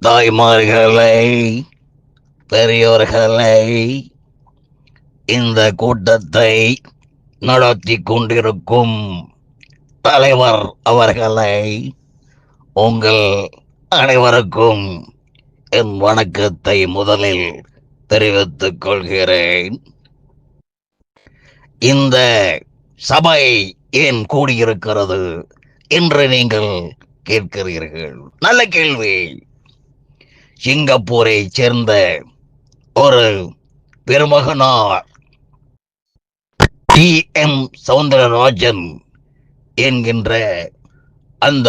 தாய்மார்களே, பெரியோர்களே, இந்த கூட்டத்தை நடத்தி கொண்டிருக்கும் தலைவர் அவர்களை, உங்கள் அனைவருக்கும் என் வணக்கத்தை முதலில் தெரிவித்துக் கொள்கிறேன். இந்த சபை ஏன் கூடியிருக்கிறது என்று நீங்கள் கேட்கிறீர்கள். நல்ல கேள்வி. சிங்கப்பூரை சேர்ந்த ஒரு பெருமகனார் டி.எம். சௌந்தரராஜன் என்கின்ற அந்த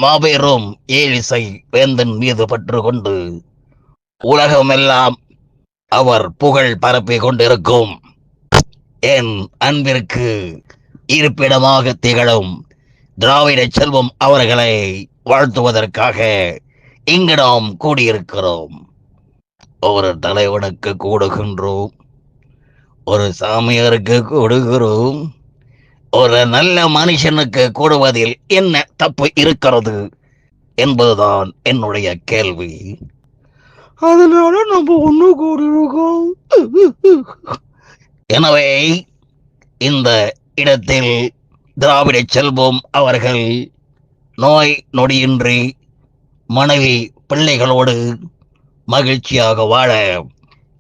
மாபெரும் ஏழிசை வேந்தன் மீது பற்று கொண்டு உலகமெல்லாம் அவர் புகழ் பரப்பிக் கொண்டிருக்கும் என் அன்பிற்கு இருப்பிடமாக திகழும் திராவிட செல்வம் அவர்களை வாழ்த்துவதற்காக இங்கு நாம் கூடியிருக்கிறோம். ஒரு தலைவனுக்கு கூடுகின்றோம், ஒரு சாமியாருக்கு கூடுகிறோம், ஒரு நல்ல மனுஷனுக்கு கூடுவதில் என்ன தப்பு இருக்கிறது என்பதுதான் என்னுடைய கேள்வி. அதனால நம்ம ஒண்ணு கூடியிருக்கோம். எனவே இந்த இடத்தில் திராவிட செல்வம் அவர்கள் நோய் நொடியின்றி மனைவி பிள்ளைகளோடு மகிழ்ச்சியாக வாழ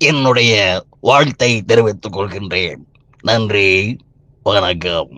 என்னுடைய வாழ்த்தை தெரிவித்துக் கொள்கின்றேன். நன்றி, வணக்கம்.